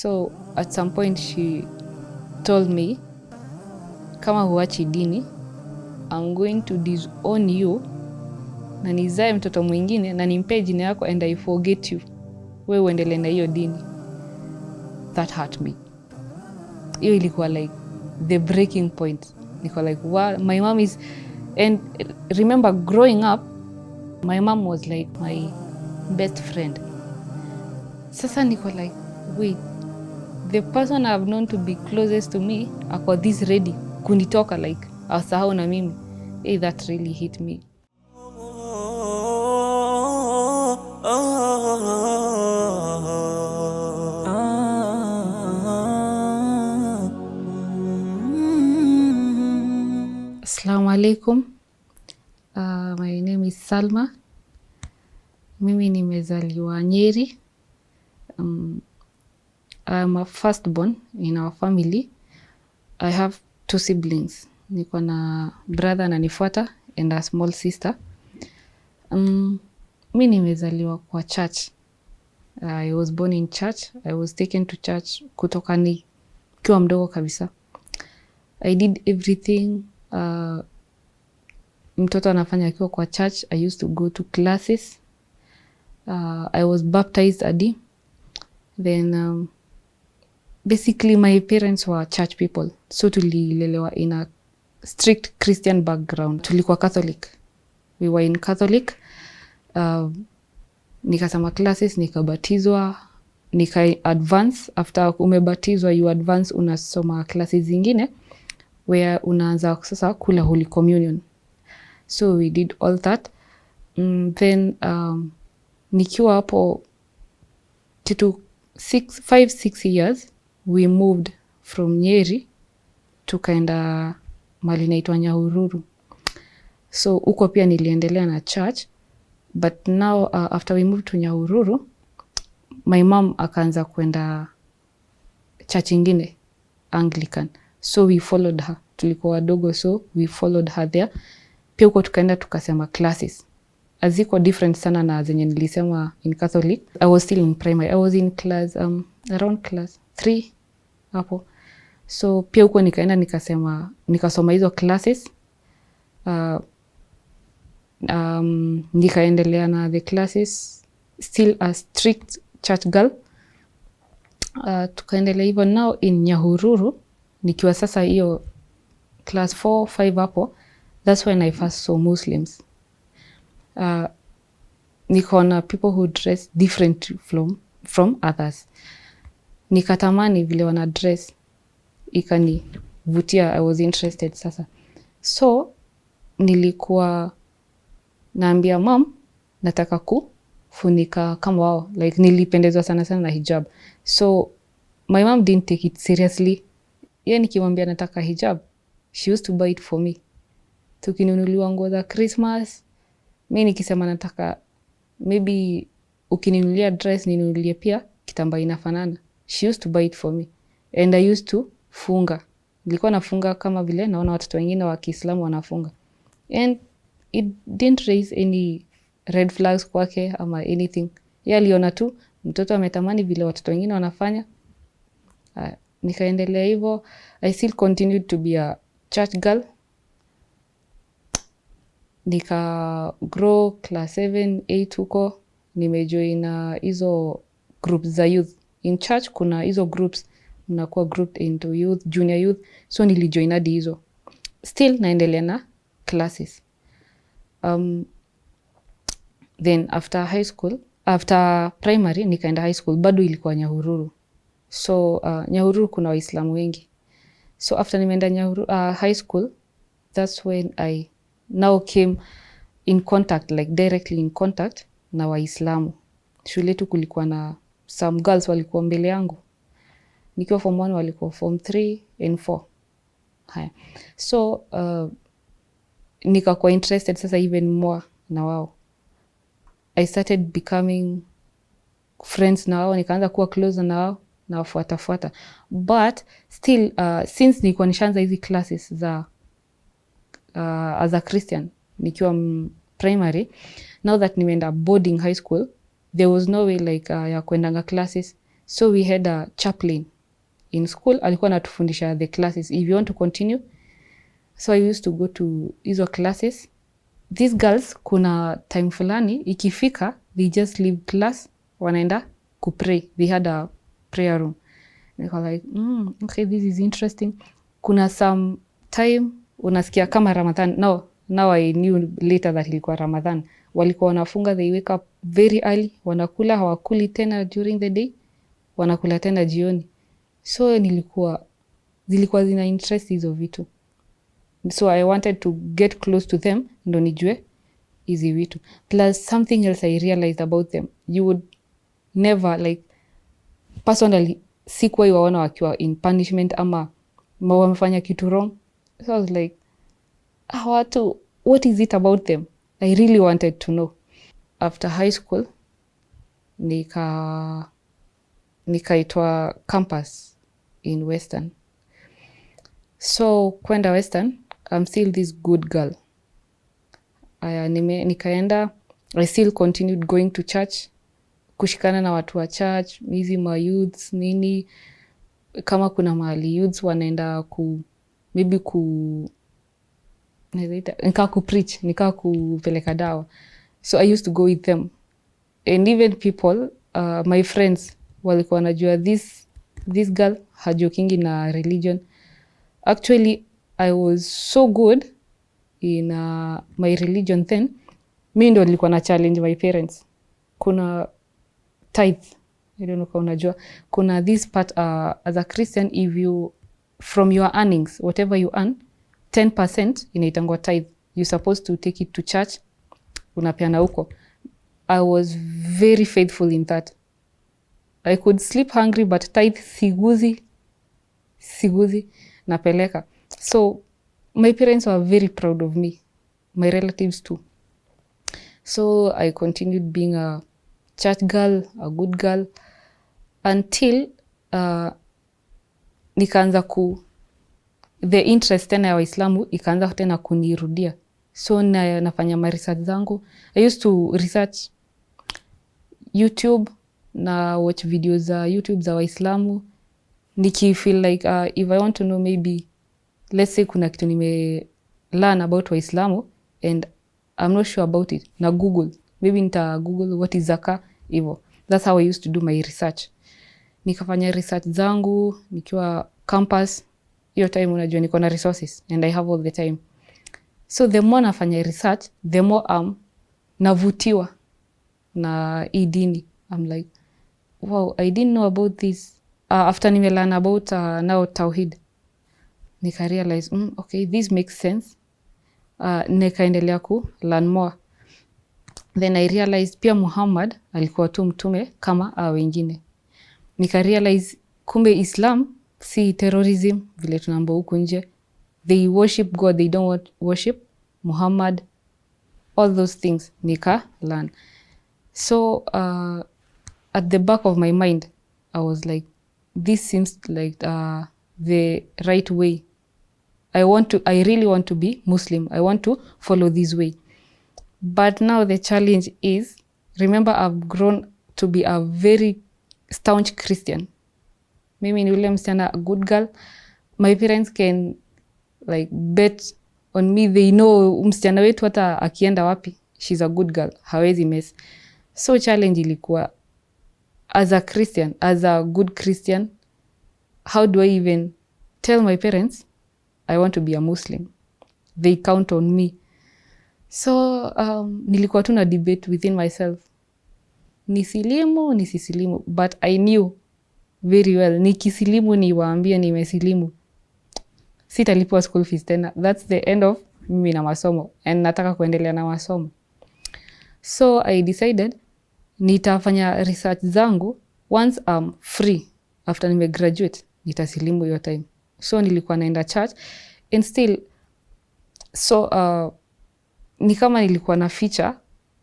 So at some point she told me, kama huachi dini, I'm going to disown you na nizae mtoto mwingine na nimpe jina yako and I forget you. Wewe uendelee na hiyo dini. That hurt me. Hiyo ilikuwa like the breaking point. Niko like, wow, my mom is... And remember growing up, my mom was like my best friend. Sasa niko like, wait, the person I've known to be closest to me, ako this ready kunitoka like, asahau na mimi. Hey, that really hit me. Assalamu alaikum. My name is Salma. Mimi nimezaliwa Nyeri. I'm a firstborn in our family. I have 2 siblings. Niko na brother ananifuata and a small sister. Mimi nimezaliwa kwa church. I was born in church. I was taken to church kutoka nikiwa mdogo kabisa. I did everything mtoto anafanya akiwa kwa church. I used to go to classes. I was baptized adi. Then basically my parents were church people. So tulilelewa in a strict Christian background. Tulikuwa Catholic. We were in Catholic. Nikasoma classes, nikabatizwa, nika-advance. After umebatizwa, you advance, unasoma classes zingine where unaanza sasa kula Holy Communion. So we did all that. Then nikiwa hapo kitu 5-6 years, we moved from Nyeri tukaenda mahali inaitwa Nyahururu. So uko pia niliendelea na church, but now after we moved to Nyahururu, my mom akaanza kwenda church ingine, Anglican. So we followed her. Tulikuwa wadogo, so we followed her there. Pia uko tukaenda tukasema classes. Aziko different sana na zenye nilisema in Catholic. I was still in primary. I was in class, around class 3 hapo. So pia uko nikaenda nikasoma hizo classes. Nikaendelea na the classes, still a strict church girl. Tukaendelea hivyo. Now in Nyahururu, nikiwa sasa hiyo class 4-5 hapo, that's when I first saw Muslims. Nikaona people who dress different from others. Nikatamani vile wana dress, ikanivutia. I was interested sasa. So nilikuwa naambia mom nataka kufunika kama wao. Like nilipendezwa sana na hijab. So my mom didn't take it seriously. Yeye nikimwambia nataka hijab, she used to buy it for me. Tukinunuliwa nguo za Christmas, mimi nikisema nataka maybe ukininunulia dress ninunulie pia kitambaa inafanana, she used to buy it for me. And I used to funga. Nilikuwa nafunga kama vile naona watoto wengine wa Kiislamu wanafunga. And it didn't raise any red flags kwake ama anything. Yeye aliona tu mtoto ametamani vile watoto wengine wanafanya. Nikaendelea hivyo. I still continued to be a church girl. Nika grow class 7, 8 huko. Nimejoin hizo groups za youth. In church kuna hizo groups, mnakuwa grouped into youth, junior youth. So nilijoin hadi hizo. Still naendelea na classes. Then after high school, after primary, nikaenda high school. Bado ilikuwa Nyahururu. So Nyahururu kuna Waislamu wengi. So after nimeenda Nyahururu high school, that's when I now came in contact, like directly in contact na Waislamu. Shule yetu kulikuwa na some girls walikuwa mbele yangu. Nikiwa form 1 walikuwa form 3 and 4. Haya. So nikakuwa interested sasa even more na wao. I started becoming friends na wao, nikaanza kuwa closer na wao na wafuata. But still since nilikuwa nishaanza hizi classes za as a Christian nikiwa primary, now that nimeenda boarding high school, there was no way like ya kuendanga classes. So we had a chaplain in school, alikuwa anatufundisha the classes if you want to continue. So I used to go to hizo classes. These girls, kuna time fulani ikifika, they just leave class, wanaenda kupray. They had a prayer room. They were like, okay, this is interesting. Kuna some time unasikia kama Ramadhan. Now I knew later that ilikuwa Ramadhan. Walikuwa wanafunga, they wake up very early, wanakula, hawakuli tena during the day, wanakula tena jioni. So zilikuwa zina interest hizo vitu. So I wanted to get close to them, ndo nijue hizi vitu. Plus something else I realized about them. You would never, like, personally, sikuwa iwaona wakiwa in punishment ama wamefanya kitu wrong. So I was like, watu, what is it about them? I really wanted to know. After high school, nikaitwa campus in Western. So kwenda Western, I'm still this good girl. Nikaenda, I still continued going to church, kushikana na watu wa church, hizi ma youths, nini, kama kuna mahali youths wanaenda nika kupreach, nika kupeleka dawa. So I used to go with them. And even people, my friends, walikuwa wanajua this girl hajokingi na religion. Actually, I was so good in my religion then. Mi ndo nilikuwa na challenge my parents. Kuna tithe, I don't know kama unajua. Kuna this part, as a Christian, if you, from your earnings, whatever you earn, 10% inaitangwa tithe. You're supposed to take it to church, unapeana huko. I was very faithful in that. I could sleep hungry, but tithe siguzi, napeleka. So my parents were very proud of me, my relatives too. So I continued being a church girl, a good girl, until nikaanza the interest tena ya Waislamu ikaanza tena kunirudia. So nafanya ma research zangu. I used to research YouTube, na watch videos za YouTube za Waislamu. Niki feel like if I want to know, maybe let's say kuna kitu learn about Waislamu and I'm not sure about it, na Google. Maybe nita Google what is zaka, hivyo. That's how I used to do my research. Nikafanya research zangu, nikiwa campus. Hiyo time unajua niko na resources and I have all the time. So the more nafanya research, the more navutiwa na hii dini. I'm like, wow, I didn't know about this. After nimelearn about now Tawhid, nika realize, okay, this makes sense. Nikaendelea learn more. Then I realized pia Muhammad alikuwa tu mtume kama wengine. Nika realize kumbe Islam si terrorism vile tunaambiwa huko nje. They worship God, they don't worship Muhammad, all those things. Nika learn. So at the back of my mind, I was like, this seems like the right way. I really want to be Muslim. I want to follow this way. But now the challenge is, remember, I've grown to be a very staunch Christian. Mimi ni ule msichana, a good girl. My parents can like bet on me. They know msichana wetu hata akienda wapi, she's a good girl. Hawezi mess. So challenge ilikuwa, as a Christian, as a good Christian, how do I even tell my parents I want to be a Muslim? They count on me. So nilikuwa tu na debate within myself. Nisisilimu. But I knew very well, nikisilimu niwaambie nimesilimu, sitalipwa school fees tena. That's the end of mimi na masomo. And nataka kuendelea na masomo. So I decided nitafanya research zangu once I'm free. After nimegraduate, nitasilimu hiyo time. So nilikuwa naenda church and still, so ni kama nilikuwa na feature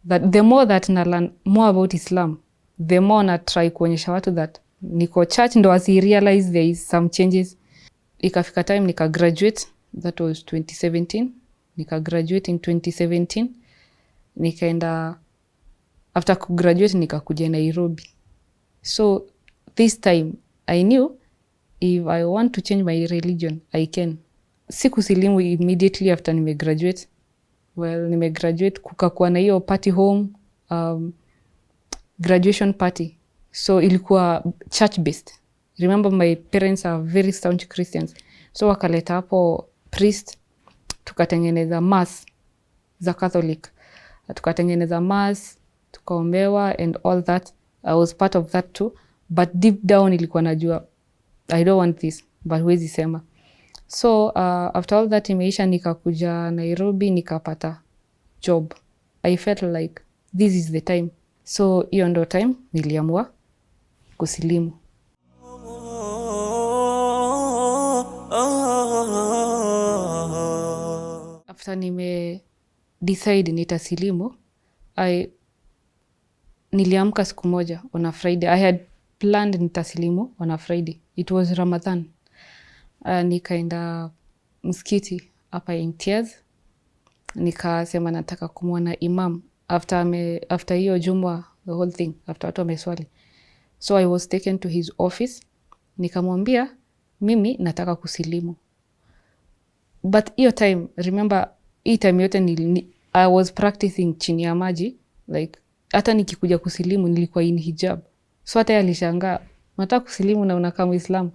that the more that na learn more about Islam, the more na try kuonyesha watu that niko church, ndo wasi realize there is some changes. Ikafika time nika graduate, that was 2017. Nika graduate in 2017. Nikaenda, after graduate nikakuja Nairobi. So this time I knew if I want to change my religion, I can. Sikusilimu immediately after nimegraduate. Well, nimegraduate kukakuwa na hiyo party home, graduation party. So ilikuwa church based. Remember my parents are very staunch Christians. So wakaleta hapo priest, tukatengeneza mass za Catholic. Tukatengeneza mass, tukaombewa and all that. I was part of that too. But deep down ilikuwa najua, I don't want this, but huwezi sema. So after all that imeisha, nikakuja Nairobi, nikapata job. I felt like this is the time. So hiyo ndo time niliamua kusilimu. After nime decide nitasilimu, niliamka siku moja on a Friday. I had planned nitasilimu on a Friday. It was Ramadan. Nikaenda msikiti hapa in tears. Nikasema nataka kumwona imam after hiyo jumwa, the whole thing, after watu wameswali. So I was taken to his office. Nikamwambia mimi nataka kusilimu. But hiyo time, remember, hii time yote I was practicing chini ya maji. Like, hata nikikuja kusilimu nilikuwa in hijab. So hata alishangaa, nataka kusilimu na unakaa Muislamu.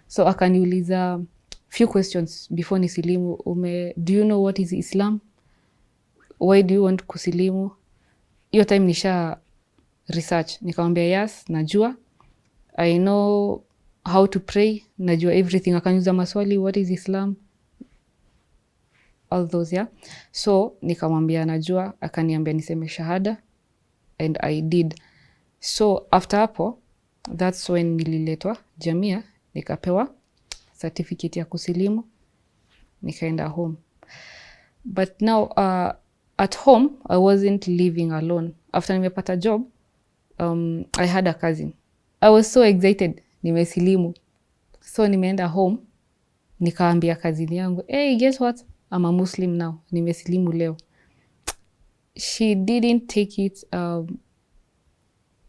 So akaniuliza few questions before nisilimu. Do you know what is Islam? Why do you want kusilimu? Hiyo time nisha research. Nikamwambia yes, najua. I know how to pray. Najua everything. Akaniuliza maswali, what is Islam? All those, yeah. So nikamwambia najua. Akaniambia niseme shahada. And I did. So after hapo, that's when nililetwa Jamia. Nikapewa certificate ya kusilimu. Nikaenda home. But now, at home, I wasn't living alone. After nimepata job, I had a cousin. I was so excited. Nimesilimu. So nimeenda home. Nikaambia cousin yangu, hey, guess what? I'm a Muslim now. Nimesilimu leo. She didn't take it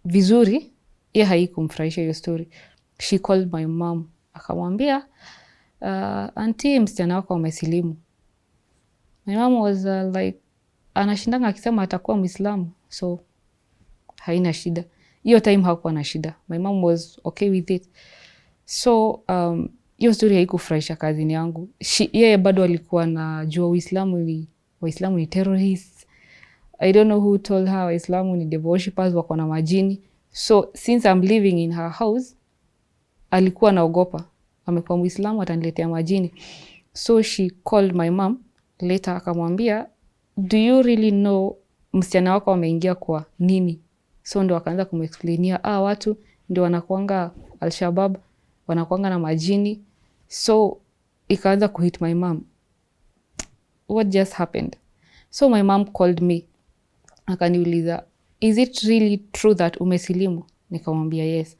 vizuri. Ye haikumfurahisha hiyo story. She called my mom. Akamwambia, auntie, msichana wako amesilimu. My mom was like, anashindanga akisema atakuwa Muislamu. So, haina shida. Hiyo time hakuwa na shida. My mom was okay with it. So, hiyo story haikufurahisha cousin yangu. Yeye bado alikuwa anajua Waislamu ni terrorists. I don't know who told her Waislamu ni devil worshippers, wako na majini. So, since I'm living in her house, alikuwa anaogopa. Amekuwa Muislamu ataniletea majini. So, she called my mom. Later akamwambia, do you really know msichana wako wameingia kwa nini? So ndo akaanza kumexplainia, watu ndio wanakuanga Al-Shabaab, wanakuanga na majini. So ikaanza kuhit my mom. What just happened? So my mom called me. Akaniuliza, is it really true that umesilimu? Nikamwambia yes.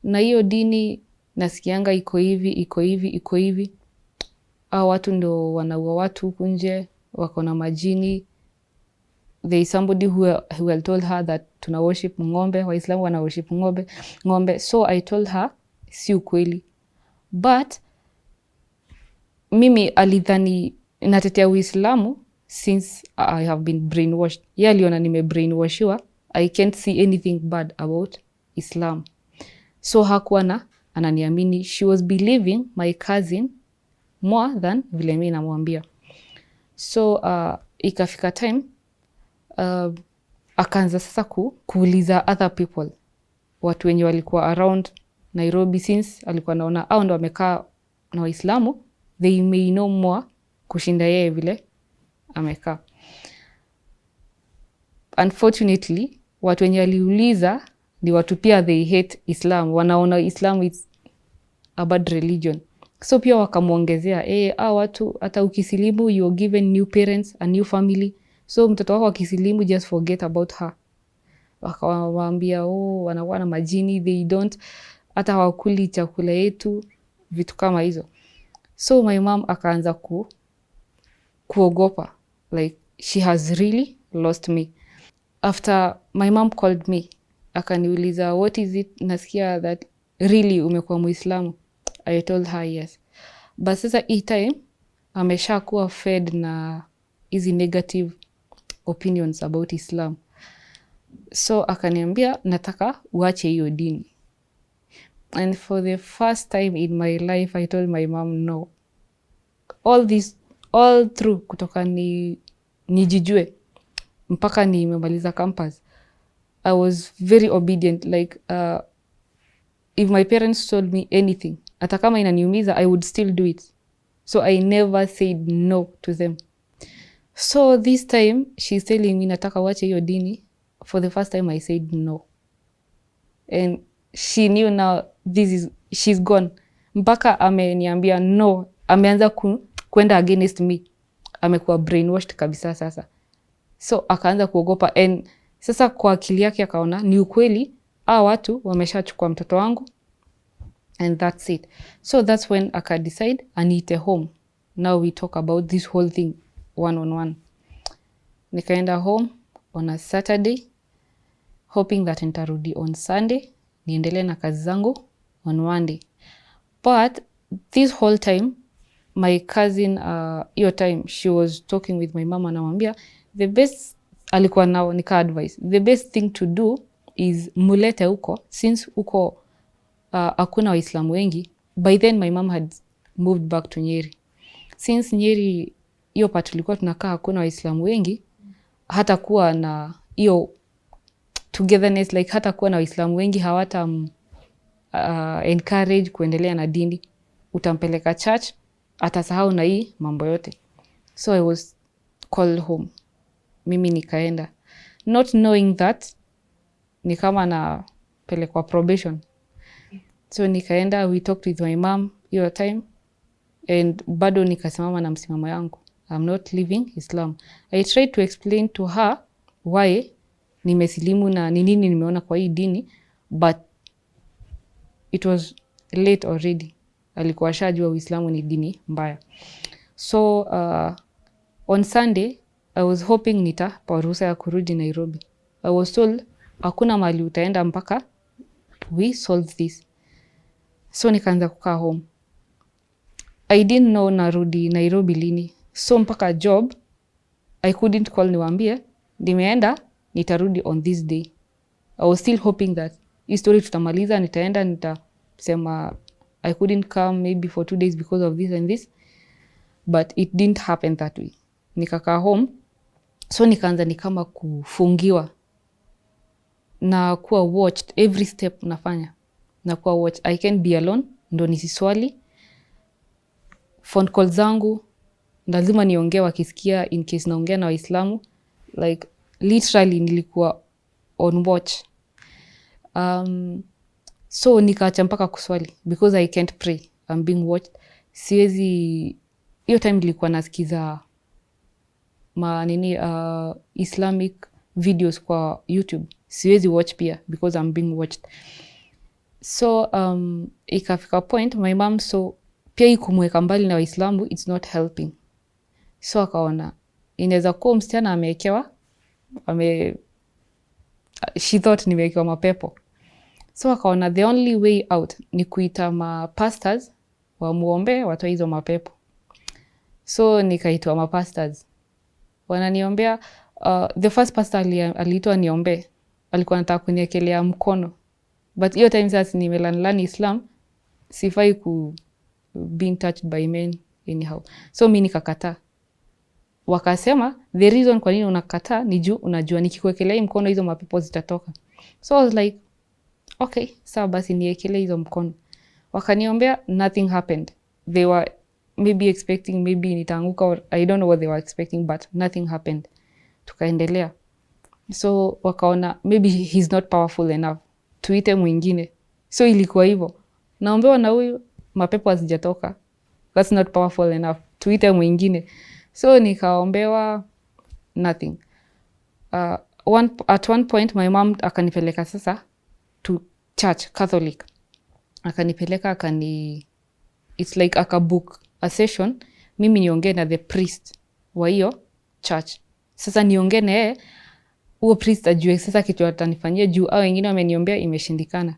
Na hiyo dini nasikianga iko hivi. Watu ndo wanaua watu huku nje, wako na majini. There is somebody who had told her that tuna worship ng'ombe, Waislamu wana worship ng'ombe. So I told her, si ukweli. But mimi alidhani natetea Uislamu since I have been brainwashed. Yeye aliona brainwashiwa. I can't see anything bad about Islam. So hakuwa ananiamini. She was believing my cousin more than vile mimi namwambia. So ikafika time akaanza sasa kuuliza other people, watu wenye walikuwa around Nairobi, since alikuwa naona au ndo wamekaa na Waislamu, they may know more kushinda yeye vile amekaa. Unfortunately, watu wenye aliuliza ni watu pia they hate Islam, wanaona Islam is a bad religion. So pia wakamuongezea, watu hata ukisilimu you are given new parents, a new family. So mtoto wako akisilimu just forget about her. Wakawaambia, wanakuwa na majini, they don't, hata hawakuli chakula yetu, vitu kama hizo. So my mom akaanza kuogopa. Like, she has really lost me. After my mom called me, akaniuliza, what is it? Nasikia that really umekuwa Muislamu? I told her yes. But sasa hii time amesha kuwa fed na hizi negative opinions about Islam. So akaniambia nataka uache hiyo dini. And for the first time in my life I told my mom no. All through kutoka nijijue mpaka nimemaliza campus, I was very obedient. Like if my parents told me anything, hata kama inaniumiza, I would still do it. So I never said no to them. So this time she's telling me nataka uache hiyo dini. For the first time I said no. And she knew now she's gone. Mpaka ameniambia no, ameanza kwenda against me. Amekuwa brainwashed kabisa sasa. So akaanza kuogopa, and sasa kwa akili yake akaona ni ukweli, watu wameshachukua mtoto wangu, and that's it. So that's when aka decide aniite home. Now we talk about this whole thing one on one. Nikaenda home on a Saturday, hoping that nitarudi on Sunday, niendelee na kazi zangu on Monday. But this whole time, my cousin, hiyo time, she was talking with my mama, anamwambia, the best, alikuwa nao, nika advice, the best thing to do is mulete huko, since huko hakuna Waislamu wengi. By then my mom had moved back to Nyeri. Since Nyeri, hiyo part tulikuwa tunakaa hakuna Waislamu wengi, hata kuwa na hiyo togetherness, like hata kuwa na Waislamu wengi hawata encourage kuendelea na dini. Utampeleka church, atasahau na hii mambo yote. So I was called home. Mimi nikaenda. Not knowing that ni kama napelekwa probation. So nikaenda, we talked with my mom hiyo time, and bado nikasimama na msimamo yangu. I'm not leaving Islam. I tried to explain to her why nimesilimu na nini nimeona kwa hii dini, but it was late already. Alikuwa shajua Uislamu ni dini mbaya. So on Sunday I was hoping nitapewa ruhusa ya kurudi Nairobi. I was told hakuna mahali utaenda mpaka we solve this. So nikaanza kukaa home. I didn't know narudi Nairobi lini. So mpaka job I couldn't call niwaambie nimeenda, nitarudi on this day. I was still hoping that hii story tutamaliza, nitaenda, nitasema I couldn't come maybe for 2 days because of this and this. But it didn't happen that way. Nikakaa home. So nikaanza ni kama kufungiwa. Na kuwa watched every step nafanya. Na kuwa watched. I can't be alone. Ndo nisiswali. Phone call zangu lazima niongee wakisikia in case naongea na Waislamu. Like literally nilikuwa on watch. So nikaacha mpaka kuswali because I can't pray. I'm being watched. Siwezi, hiyo time nilikuwa nasikiza Islamic videos kwa YouTube. Siwezi watch pia because I'm being watched. So ikafika point my mom so pia ikumweka mbali na Waislamu, it's not helping. So akaona inaweza kuwa msichana amewekewa, she thought nimewekewa mapepo. So akaona the only way out ni kuita mapastors wamuombe watoe hizo mapepo. So nikaitwa mapastors. Wananiombea. The first pastor aliitwa niombe, alikuwa anataka kuniekelea mkono. But hiyo time sasa nimelan Islam, sifai being touched by men anyhow. So mimi nikakataa. Wakasema the reason kwa nini unakataa ni juu unajua nikikuwekelea mkono hizo mapepo zitatoka. So I was like, okay, sawa basi niekelee hizo mkono. Wakaniombea, nothing happened. They were maybe expecting maybe nitaanguka, or I don't know what they were expecting, but nothing happened. Tukaendelea. So wakaona maybe he's not powerful enough, tuite mwingine. So ilikuwa hivyo. Naombewa na huyu, mapepo hazijatoka. That's not powerful enough, tuite mwingine. So nikaombewa, nothing. At one point my mom akanipeleka sasa to church, Catholic. Akanipeleka it's like akabook a session, mimi niongee na the priest wa hiyo church. Sasa niongee na yeye, huo priest ajue sasa kitu atanifanyia juu au wengine wameniombea imeshindikana.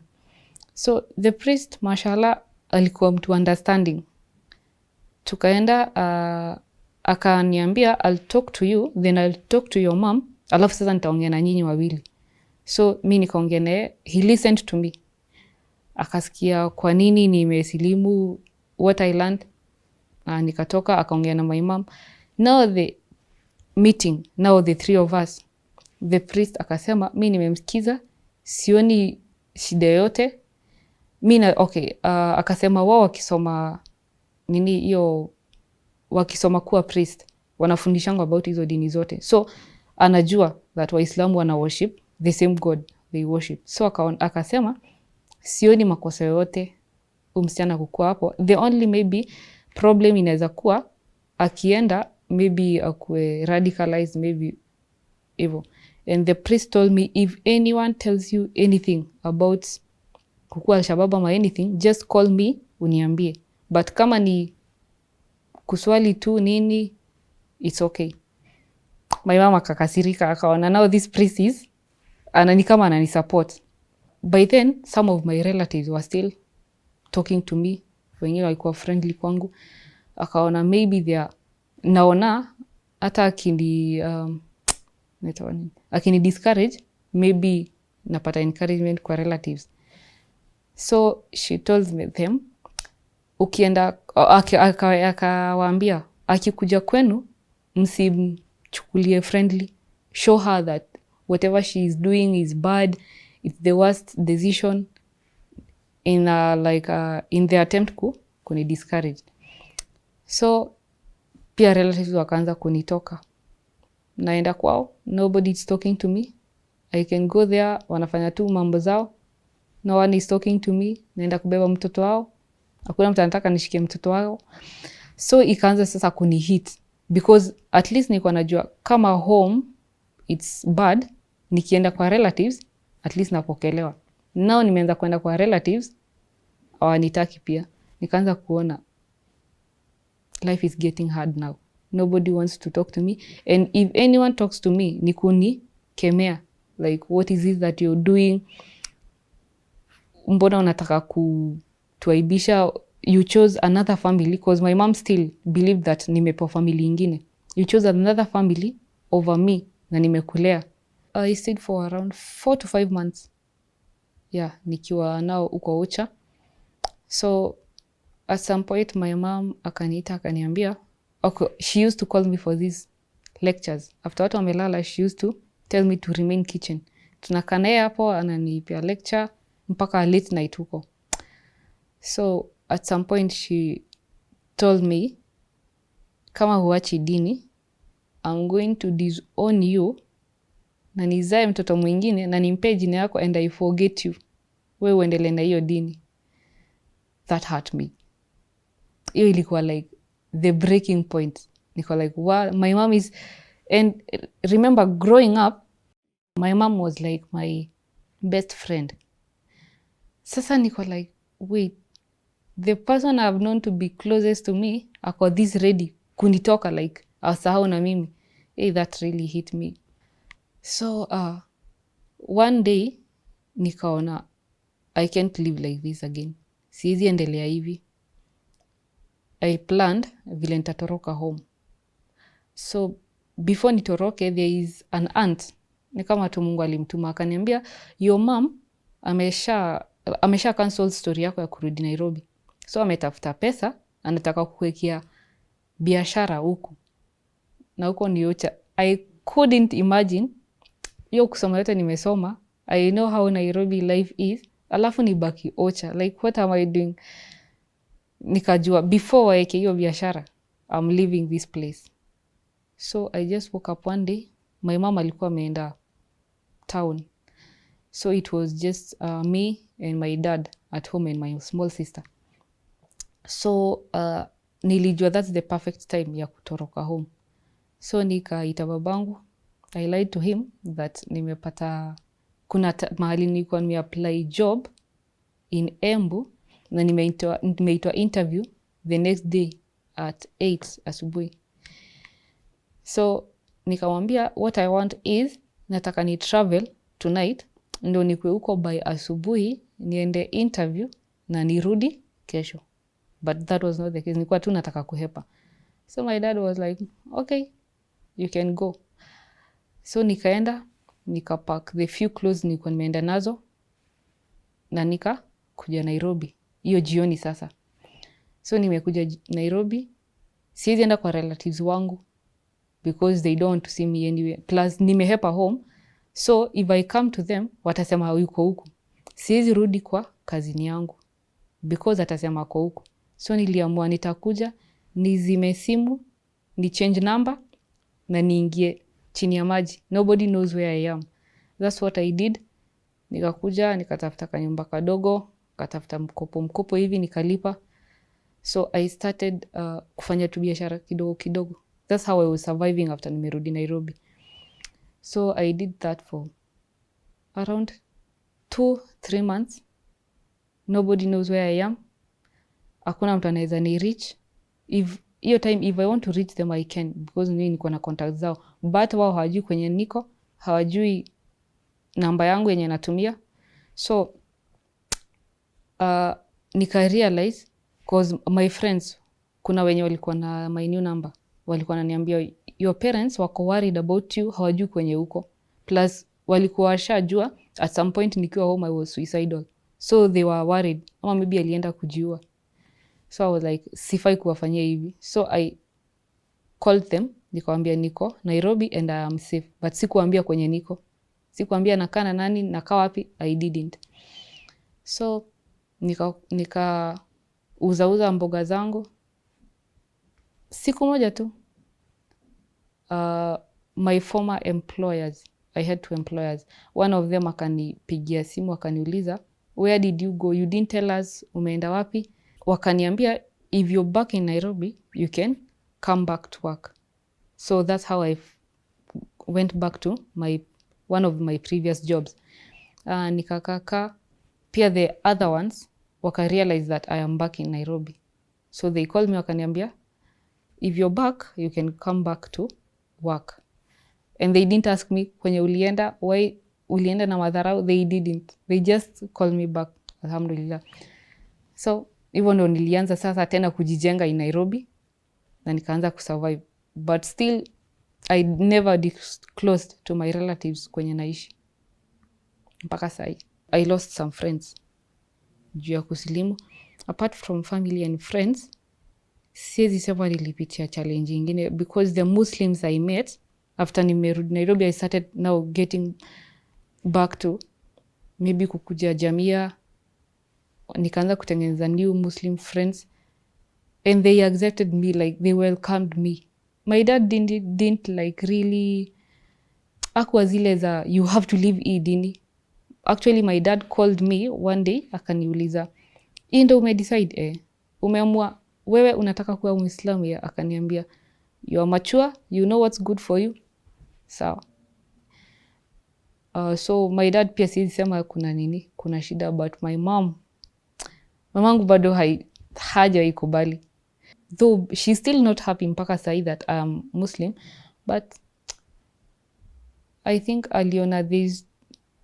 So the priest mashallah alikuwa mtu understanding. Tukaenda akaniambia I'll talk to you, then I'll talk to your mom, alafu sasa nitaongea na nyinyi wawili. So mi nikaongea naye, he listened to me. Akasikia kwa nini nimesilimu, what I learned. Nikatoka akaongea na my mom. Now the meeting, now the three of us, the priest akasema mi nimemsikiza, sioni shida yote. Akasema wao wakisoma nini hiyo, wakisoma kuwa priest wanafundishanga about hizo dini zote, so anajua that Waislamu wana worship the same God they worship. So akasema sioni makosa yote msichana kukua hapo. The only maybe problem inaweza kuwa akienda maybe akue radicalized, maybe hivyo. And the priest told me if anyone tells you anything about kukua Al-Shabaab ama anything, just call me uniambie, but kama ni kuswali tu nini, it's okay. My mama kakasirika, akaona now this priest is anani kama anani support. By then some of my relatives were still talking to me, wengine walikuwa friendly kwangu. Akaona maybe they are, naona hata akini discourage, maybe napata encouragement kwa relatives. So she told them, ukienda, akawaambia akikuja kwenu msimchukulie friendly, show her that whatever she is doing is bad, it's the worst decision, in the attempt kuni discourage. So pia relatives wakaanza kunitoka, naenda kwao, nobody is talking to me, I can go there, wanafanya tu mambo zao, no one is talking to me. Naenda kubeba mtoto wao, hakuna mtu anataka nishikie mtoto wao. So ikaanza sasa kuni hit, because at least nilikuwa najua kama home it's bad, nikienda kwa relatives at least napokelewa. Now nimeanza kwenda kwa relatives, hawanitaki pia. Nikaanza kuona life is getting hard now, nobody wants to talk to me, and if anyone talks to me ni kunikemea, like what is it that you're doing, mbona unataka kutuaibisha, you chose another family, because my mom still believed that nimepewa family ingine. You chose another family over me na nimekulea. I stayed for around 4 to 5 months. Yeah, nikiwa nao uko Ucha. So at some point my mom akaniita akaniambia, okay, she used to call me for these lectures. After watu wamelala, she used to tell me to remain kitchen. Tunakanae hapo ananipea lecture mpaka late night huko. So at some point she told me, kama huachi dini, I'm going to disown you, na nizae mtoto mwingine na nimpe jina yako and I forget you. Wewe uendelee na hiyo dini. That hurt me. Hiyo ilikuwa like the breaking point. Niko like, wow, my mom is, and remember growing up, my mom was like my best friend. Sasa niko like, wait, the person I've known to be closest to me, ako this ready kunitoka, like asahau na mimi. Hey, that really hit me. So one day nikaona I can't live like this again. Siwezi endelea hivi. I planned vile nitatoroka home. So before nitoroke, there is an aunt, ni kama tu Mungu alimtuma, akaniambia your mom amesha cancel story yako ya kurudi Nairobi. So ametafuta pesa, anataka kukuwekea biashara huku. Na huko ni Ucha. I couldn't imagine. Hiyo kusoma yote nimesoma. I know how Nairobi life is. Alafu ni baki Ucha. Like what am I doing? Nikajua before waeke hiyo biashara, I'm leaving this place. So I just woke up one day. My mom alikuwa ameenda town. So it was just me and my dad at home and my small sister. So nilijua that's the perfect time ya kutoroka home. So nikaita babangu. I lied to him that nimepata, kuna mahali nilikuwa nimeapply job in Embu na nimeitwa interview the next day at 8 asubuhi. So nikamwambia what I want is nataka ni travel tonight ndo nikue huko by asubuhi niende interview na nirudi kesho. But that was not the case. Nilikuwa tu nataka kuhepa. So my dad was like, okay, you can go. So nikaenda, nikapack the few clothes nilikuwa nimeenda nazo na nikakuja Nairobi. Hiyo jioni sasa. So nimekuja Nairobi, siwezi enda kwa relatives wangu because they don't want to see me anywhere. Plus nimehepa home. So if I come to them, watasema yuko huku. Siwezi rudi kwa kazini yangu because atasema ako huku. So niliamua nitakuja, nizime simu, ni change number na niingie chini ya maji. Nobody knows where I am. That's what I did. Nikakuja, nikatafuta kanyumba kadogo, nikatafuta mkopo hivi, nikalipa. So I started kufanya tu biashara kidogo kidogo. That's how I was surviving after nimerudi Nairobi. So I did that for around 2-3 months. Nobody knows where I am. Hakuna mtu anaweza ni reach. Hiyo time if I want to reach them I can because mimi niko na contacts zao. But wao hawajui kwenye niko, hawajui namba yangu yenye natumia. So nika realize cause my friends, kuna wenye walikuwa na my new number, walikuwa wananiambia your parents wako worried about you, hawajui kwenye huko. Plus walikuwa washajua at some point nikiwa home I was suicidal. So they were worried ama maybe alienda kujiua. So I was like, sifai kuwafanyia hivi. So I called them, nikawaambia niko Nairobi and I am safe. But sikuambia kwenye niko. Sikuambia nakaa na nani, nakaa wapi, I didn't. So nika uza mboga zangu. Siku moja tu. My former employers, I had 2 employers. One of them akanipigia simu, akaniuliza, where did you go? You didn't tell us umeenda wapi? Wakaniambia, if you're back in Nairobi, you can come back to work. So that's how I went back to one of my previous jobs. Nikakaka. Pia the other ones, waka realize that I am back in Nairobi. So they called me, wakaniambia, if you're back, you can come back to work. And they didn't ask me, kwenye ulienda, why ulienda na madharau? They didn't. They just called me back. Alhamdulillah. So hivyo ndo nilianza sasa tena kujijenga in Nairobi na nikaanza kusurvive. But still, I never disclosed to my relatives kwenye naishi. Mpaka sai. I lost some friends juu ya kusilimu. Apart from family and friends, siwezi sema nilipitia challenge ingine because the Muslims I met after nimerudi Nairobi, I started now getting back to maybe kukuja jamia. Nikaanza kutengeneza new Muslim friends and they accepted me, like they welcomed me. My dad didn't like really akwa zile za you have to leave hii dini. Actually my dad called me one day, akaniuliza, hii ndo umedecide umeamua wewe unataka kuwa Muislamu ya? Akaniambia, you are mature, you know what's good for you. Sawa. So my dad pia siwezi sema kuna shida, but mamangu bado hajawahi kubali. Though she's still not happy mpaka sahi that I am Muslim, but I think aliona there's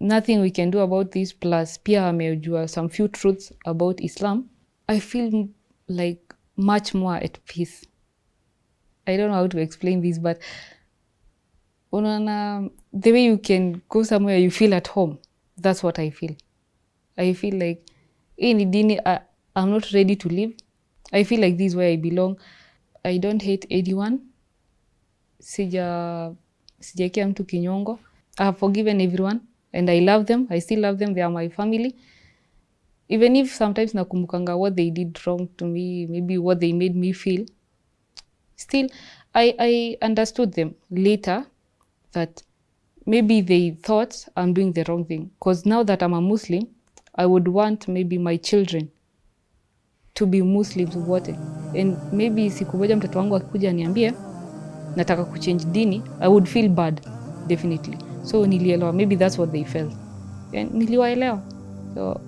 nothing we can do about this. Plus pia amejua some few truths about Islam. I feel like much more at peace. I don't know how to explain this, but unaona, the way you can go somewhere you feel at home, that's what I feel. I feel like hii ni dini I'm not ready to live. I feel like this is where I belong. I don't hate anyone. Sijakia mtu kinyongo. I have forgiven everyone and I love them. I still love them. They are my family. Even if sometimes nakumbukanga what they did wrong to me, maybe what they made me feel, still I understood them later that maybe they thought I'm doing the wrong thing. Because now that I'm a Muslim, I would want maybe my children to be Muslims wote. And maybe siku moja mtoto wangu akikuja niambie nataka kuchange dini, I would feel bad, definitely. So nilielewa, maybe that's what they felt. And niliwaelewa. So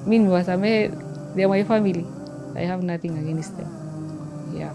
mimi niwasamehe, they are my family. I have nothing against them. Yeah.